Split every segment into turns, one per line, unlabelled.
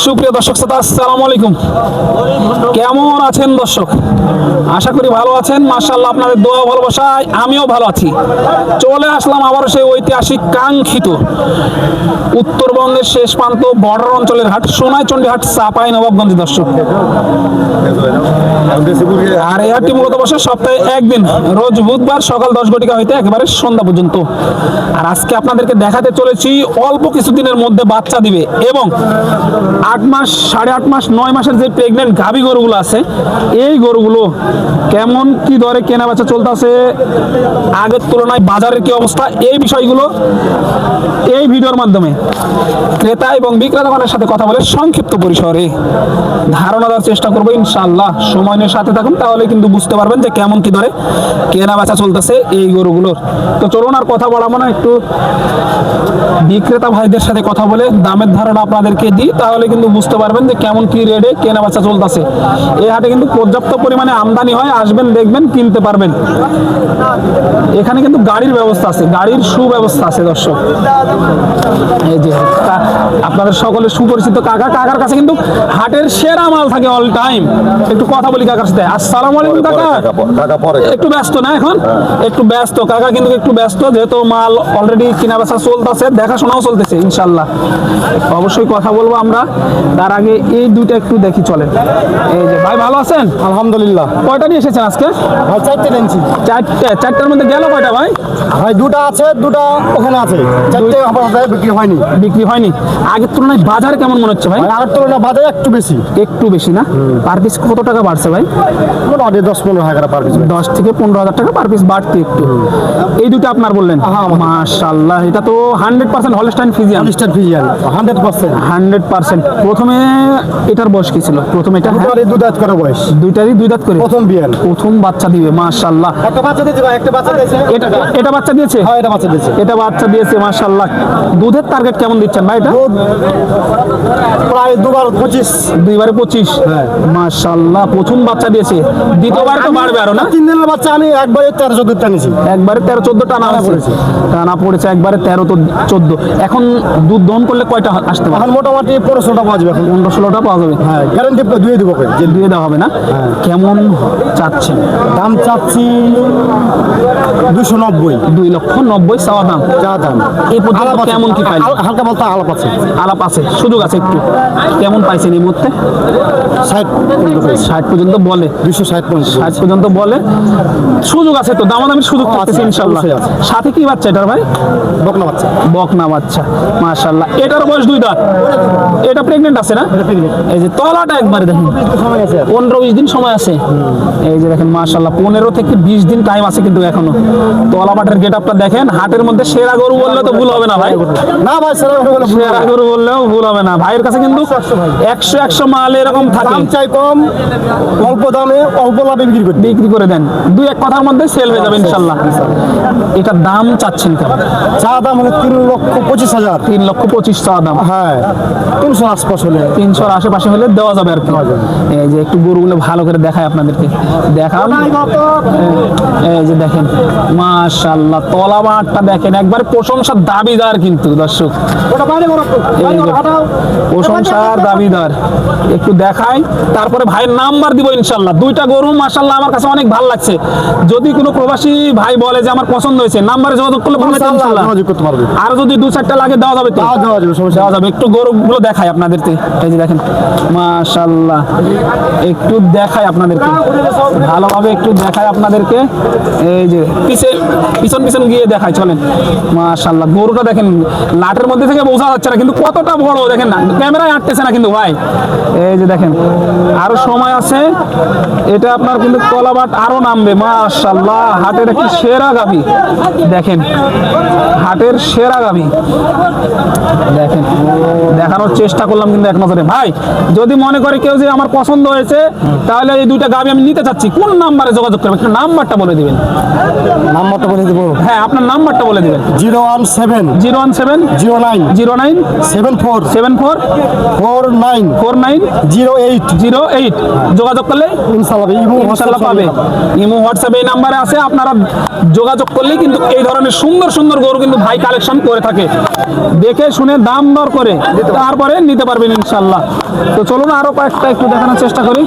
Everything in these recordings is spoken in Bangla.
সুপ্রিয় দর্শক শ্রোতা, আসসালামু আলাইকুম। কেমন আছেন দর্শক? আশা করি ভালো আছেন। মাশাআল্লাহ, আপনাদের দোয়া ভালোবাসায় আমিও ভালো আছি। চলে আসলাম আবারও সেই ঐতিহাসিক কাঙ্ক্ষিত উত্তরবঙ্গের শেষ প্রান্ত বর্ডার অঞ্চলের হাট, সোনাইচন্ডী হাট, চাঁপাইনবাবগঞ্জ। দর্শক, আর এই হাটটি মূলত বসে সপ্তাহে একদিন, রোজ বুধবার সকাল 10 ঘটিকা হইতে একেবারে সন্ধ্যা পর্যন্ত। আর আজকে আপনাদেরকে দেখাতে চলেছি অল্প কিছুদিনের মধ্যে বাচ্চা দিবে এবং 8 মাস, 8.5 মাস, 9 মাসের যে প্রেগনেন্ট গাভী গরুগুলো আছে, এই গরুগুলো কেমন কি দরে কেনা বেচা চলতেছে, আগের তুলনায় বাজারের কি অবস্থা, এই বিষয়গুলো এই ভিডিওর মাধ্যমে ক্রেতা এবং বিক্রেতাগণের সাথে কথা বলে সংক্ষিপ্ত পরিসরে ধারণা দেওয়ার চেষ্টা করবো ইনশাআল্লাহ। সময় নিয়ে সাথে থাকুন, তাহলে কিন্তু বুঝতে পারবেন যে কেমন কি দরে কেনা বেচা চলতেছে এই গরুগুলোর। তো চলুন আর কথা বলাবো না, একটু বিক্রেতা ভাইদের সাথে কথা বলে দামের ধারণা আপনাদেরকে দিই, তাহলে কিন্তু বুঝতে পারবেন যে কেমন কি রেটে কেনা বেচা চলতেছে। এই হাটে কিন্তু পর্যাপ্ত পরিমাণে আমদানি হয়, আসবেন, দেখবেন, কিনতে পারবেন। এখানে কিন্তু গাড়ির ব্যবস্থা আছে, গাড়ির সুব্যবস্থা আছে। দর্শক, এই যে আপনাদের সকলের সুপরিচিত কাকার কাছে কিন্তু হাটের সেরা মাল থাকে অল টাইম। একটু কথা বলি কাকার সাথে। আসসালামু আলাইকুম কাকা। একটু ব্যস্ত না এখন? একটু ব্যস্ত কাকা, কিন্তু একটু ব্যস্ত, যেহেতু মাল অলরেডি কেনা বেচা চলতেছে, দেখাশোনাও চলতেছে। ইনশাল্লাহ অবশ্যই কথা বলবো আমরা। তার আগে এই দুইটা একটু দেখি, চলেন। এই যে ভাই, ভালো আছেন?
আলহামদুলিল্লাহ।
কয়টা নিয়ে এসেছেন আজকে?
ভাই 4টে এনেছি।
চারটার মধ্যে গেল কয়টা ভাই?
ভাই 2টা আছে, 2টা ওখানে আছে। 4টে আমাদের বিক্রি হয়নি।
বিক্রি হয়নি। আগের তুলনায় বাজার কেমন মনে হচ্ছে ভাই?
আগের তুলনায় বাজারে একটু বেশি।
একটু বেশি না? পার পিস কত টাকা বাড়ছে ভাই?
মোটামুটি 10-15 হাজার পার পিস।
10 থেকে 15,000 টাকা পার পিস বাড়তি একটু। এই দুটো আপনার বললেন? মাশাআল্লাহ, এটা তো 100% হলস্টাইন ফ্রিজিয়ান। 100%। প্রথমে এটার বয়স কি ছিল? প্রথমে এটা
2 দাঁত করে বয়স।
দুইটারই 2 দাঁত করে
প্রথম বিয়ান,
প্রথম বাচ্চা দিবে। মাশাআল্লাহ,
একটা বাচ্চা দিয়েছে ভাই, একটা বাচ্চা দিয়েছে।
এটা বাচ্চা দিয়েছে?
হ্যাঁ, এটা বাচ্চা দিয়েছে।
এটা বাচ্চা দিয়েছে। মাশাআল্লাহ, দুধের টার্গেট কেমন দিচ্ছেন ভাই? এটা
প্রায় 2/25।
2/25। হ্যাঁ, মাশাআল্লাহ, প্রথম বাচ্চা দিয়েছে। দ্বিতীয়বার তো বাড়বে আরো না?
3 দিনের বাচ্চা আমি একবারে 13-14 টানিছি।
একবারে 13-14 টানা পড়েছে। টানা পড়েছে একবারে 13-14। এখন দুধ দহন করলে কয়টা আসতে পারে?
এখন মোটামুটি 1500টা পাওয়া যাবে।
15-16টা পাওয়া যাবে।
হ্যাঁ, গ্যারান্টি দিয়ে দেবো।
যে দিয়ে দেওয়া হবে না? কেমন চাচ্ছেন
দাম? চাচ্ছি 290।
2,90,000 চাওয়া দাম।
যা দাম
এই পর্যন্ত কেমন কি পাইলেন?
হালকা বলতে আলাপ আছে।
আলাপ আছে, সুযোগ আছে একটু। কেমন পাইছেন এই মুহূর্তে? 60 পর্যন্ত বলে।
260
পর্যন্ত বলে। সুযোগ আছে তো, দামাদামির সুযোগ থাকতেছে ইনশাআল্লাহ। সাথে কি বাচ্চা এটার ভাই?
বকনা বাচ্চা।
বকনা বাচ্চা। মাশাআল্লাহ, এটার বয়স 2 দাঁত। এটা প্রেগন্যান্ট আছে না? এই যে তলাটা একবারে দেখেন, 15-20 দিন সময় আছে। এই যে দেখেন, মাশাআল্লাহ, 15 থেকে 20 দিন টাইম আছে কিন্তু এখনো। তলা বাটের গেটআপটা দেখেন। হাটের মধ্যে সেরা গরু বললে তো ভুল হবে না ভাই।
না ভাই, সেরা
গরু বললেও ভুল হবে না। ভাইয়ের কাছে কিন্তু 100 মাল এরকম থাকে।
দাম চাই কম, অল্প দামে অল্প লাভে বিক্রি
করে দেন। 2-1 কথার মধ্যে সেল হয়ে যাবে ইনশাআল্লাহ। এটা দাম চাচ্ছেন কেমন?
চা দাম হলো 3,25,000।
3,25,000 চা দাম।
হ্যাঁ, 300 আশপাশ হলে,
300 আশেপাশে হলে দেওয়া যাবে আর কি। এই যে একটু গরুগুলো ভালো করে দেখায় আপনাদেরকে, দেখান। এই যে দেখেন, মাশাআল্লাহ, তলা বাটটা দেখেন, একবার প্রশংসার দাবিদার কিন্তু দর্শক। প্রশংসার দাবিদার। একটু দেখাই, তারপরে ভাইয়ের নাম্বার দিব ইনশাআল্লাহ। 2টা গরু মাশাআল্লাহ আমার কাছে অনেক ভালো লাগছে। যদি কোনো প্রবাসী ভাই বলে যে আমার পছন্দ হয়েছে, নাম্বারে যোগাযোগ করলে ইনশাআল্লাহ যোগাযোগ করতে পারবে। আর যদি 2-4টা লাগে দেওয়া যাবে তো? দেওয়া যাবে। একটু গরুগুলো দেখাই আপনাদেরকে। এই যে দেখেন, মাশাআল্লাহ, একটু দেখাই আপনাদেরকে ভালোভাবে, একটু দেখাই আপনাদেরকে। এই যে পিছন গিয়ে দেখাই, চলেন। মাশাআল্লাহ, গরুটা দেখেন, লাটের মধ্যে থেকে বোঝা যাচ্ছে না কিন্তু কতটা বড় দেখেন না, ক্যামেরায় আটতেছে না কিন্তু ভাই। এই যে দেখেন, আরো সময় আছে। এটা আপনার কিন্তু তলাবাট আরো নামবে। মাশাআল্লাহ, হাটের একটি সেরা গাভী দেখেন, হাটের সেরা গাভী দেখেন। দেখানোর চেষ্টা করলাম কিন্তু এক নজরে। ভাই, যদি মনে করে কেউ যে আমার পছন্দ হয়েছে, তাহলে এই 2টা গাভী আমি নিতে চাচ্ছি, কোন নাম্বারে যোগাযোগ করবেন? একটু নাম্বারটা বলে দিবেন।
নাম্বারটা বলে দেবো?
হ্যাঁ, আপনার নাম্বারটা বলে দিবেন।
017
09 74 49 08 যোগাযোগ করলে ইনশাআল্লাহ পাবে। ইমো হোয়াটসঅ্যাপ এই নাম্বারে আছে, আপনারা যোগাযোগ করলেই কিন্তু এই ধরনের সুন্দর সুন্দর গরু কিন্তু ভাই কালেকশন করে থাকে। দেখে শুনে দাম দর করে তারপরে নিতে পারবেন ইনশাল্লাহ। তো চলুন আরো কয়েকটা একটু দেখানোর চেষ্টা করি।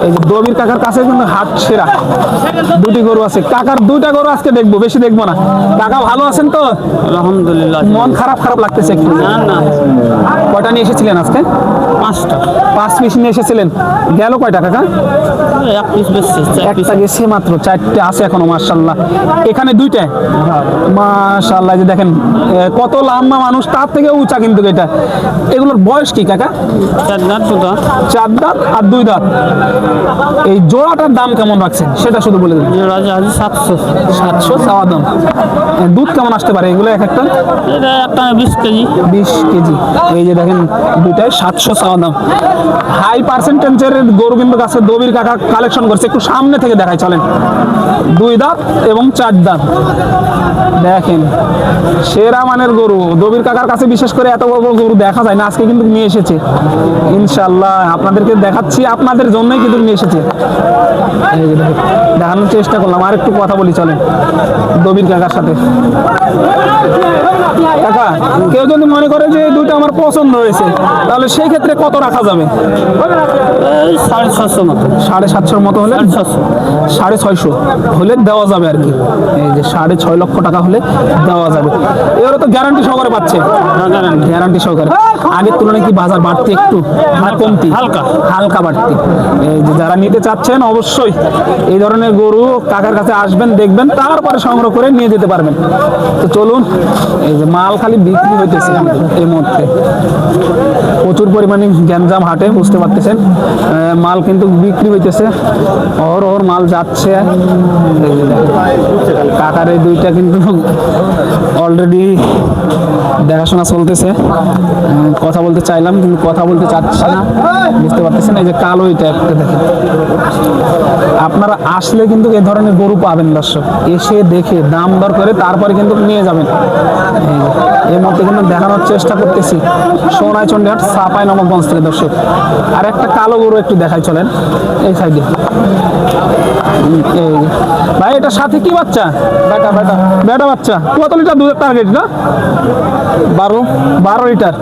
এই যে দবির কাকার কাছে কিন্তু হাট সেরা দুটি গরু আছে। কাকার দুইটা গরু আজকে দেখবো, বেশি দেখবো না। কাকা ভালো আছেন তো?
আলহামদুলিল্লাহ।
মন খারাপ খারাপ লাগতেছে একটু।
না না,
কয়টা নিয়ে এসেছিলেন আজকে?
5টা।
5 পিস নিয়ে এসেছিলেন। গেল কয়টা কাকা?
এক পিস বেচছে, 4 পিস।
একটা গেছে মাত্র, 4টে আছে এখনো মাশাআল্লাহ। এখানে 2টা মাশাআল্লাহ। যে দেখেন কত লম্বা মানুষ, তার থেকে উঁচা কিন্তু এটা। এগুলোর বয়স কি কাকা?
4 দাঁত দুটো।
4 দাঁত আর 2 দাঁত। এই জোড়াটার দাম কেমন রাখছেন সেটা শুধু বলে দিন।
রাজা আছে 700।
700 চাওয়া দাম। দুধ কেমন আসতে পারে এগুলো এক একটা?
এটা একটা 20 কেজি।
20 কেজি। এই যে দেখেন দুটায় 700 চাওয়া দাম। হাই পার্সেন্টেজের গরু কিন্তু কাছে দবির কাকা কালেকশন করছে। একটু সামনে থেকে দেখাই চলেন। 2 দাঁত এবং 4 দাঁত। দেখেন সেরা মানের গরু দবির কাকার কাছে, বিশেষ করে এত বড় বড় গরু দেখা যায় না। আজকে কিন্তু নিয়ে এসেছে ইনশাআল্লাহ, আপনাদেরকে দেখাচ্ছি, আপনাদের জন্যই কিন্তু নিয়ে এসেছে। এই যে দেখেন, দেখানোর চেষ্টা করলাম। আর একটু কথা বলি চলেন দবির কাকার সাথে। কাকা, কেউ যদি মনে করে যে এই দুইটা আমার পছন্দ হয়েছে, তাহলে সেই ক্ষেত্রে কত রাখা যাবে?
এই 650 মতো।
750 মতো হলে, 650 হলে দেওয়া যাবে আর কি। এই যে 6.5 লক্ষ টাকা হলে দেওয়া যাবে। এবারে তো গ্যারান্টি সহকারে পাচ্ছে। গ্যারান্টি সহকারে। আগের তুলনায় কি বাজার বাড়তি একটু না কমতি?
হালকা
হালকা বাড়তি। এই যে যারা নিতে চাচ্ছেন অবশ্যই এই ধরনের গরু কাকার কাছে আসবেন, দেখবেন, তারপরে সংগ্রহ করে নিয়ে যেতে পারবেন। তো চলুন, এই যে মাল খালি বিক্রি হইতেছে এই মুহূর্তে। প্রচুর পরিমাণে গ্যাঞ্জাম হাটে, বুঝতে পারতেছেন। মাল কিন্তু বিক্রি হইতেছে, ওর মাল যাচ্ছে। এই যে দেখেন, কাকার এই দুইটা কিন্তু অলরেডি দেখাশোনা চলতেছে। কথা বলতে চাইলাম কিন্তু কথা বলতে চাচ্ছে না, বুঝতে পারতেছেন। এই যে কালো এটা একটা দেখেন। আপনারা আসলে কিন্তু এই ধরনের গরু পাবেন দর্শক, এসে দেখে দাম দর করে তারপরে কিন্তু নিয়ে যাবেন। এই মধ্যে কিন্তু দেখানোর চেষ্টা করতেছি সোনাইচন্ডী হাট, চাঁপাইনবাবগঞ্জ থেকে দর্শক। আর একটা কালো গরু একটু দেখাই চলেন এই সাইডে। এই ভাই, এটার সাথে কি বাচ্চা? বেটা বেটা বেটা বাচ্চা। কত লিটার দুধের টার্গেট? না 12 লিটার।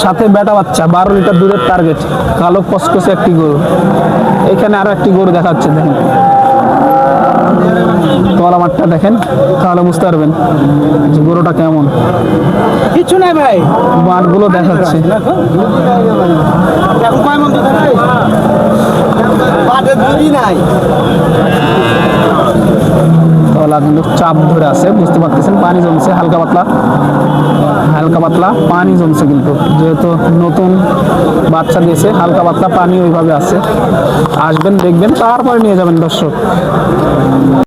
সাথে বেটা বাচ্চা, 12 লিটার দুধের টার্গেট। কালো কসকসে একটি গরু। এখানে আরো একটি গরু দেখাচ্ছে, দেখেন তলা মাঠটা দেখেন, তাহলে বুঝতে পারবেন যে গরুটা কেমন।
কিছু নাই ভাই,
বাটগুলো দেখাচ্ছে।
নাই।
তলা কিন্তু চাপ ধরে আছে, বুঝতে পারতেছেন। পানি জমছে হালকা পাতলা, হালকা পাতলা পানি জমছে কিন্তু, যেহেতু নতুন বাচ্চা দিয়েছে, হালকা পাতলা পানি ওইভাবে আছে। আসবেন, দেখবেন, তারপরে নিয়ে যাবেন দর্শক।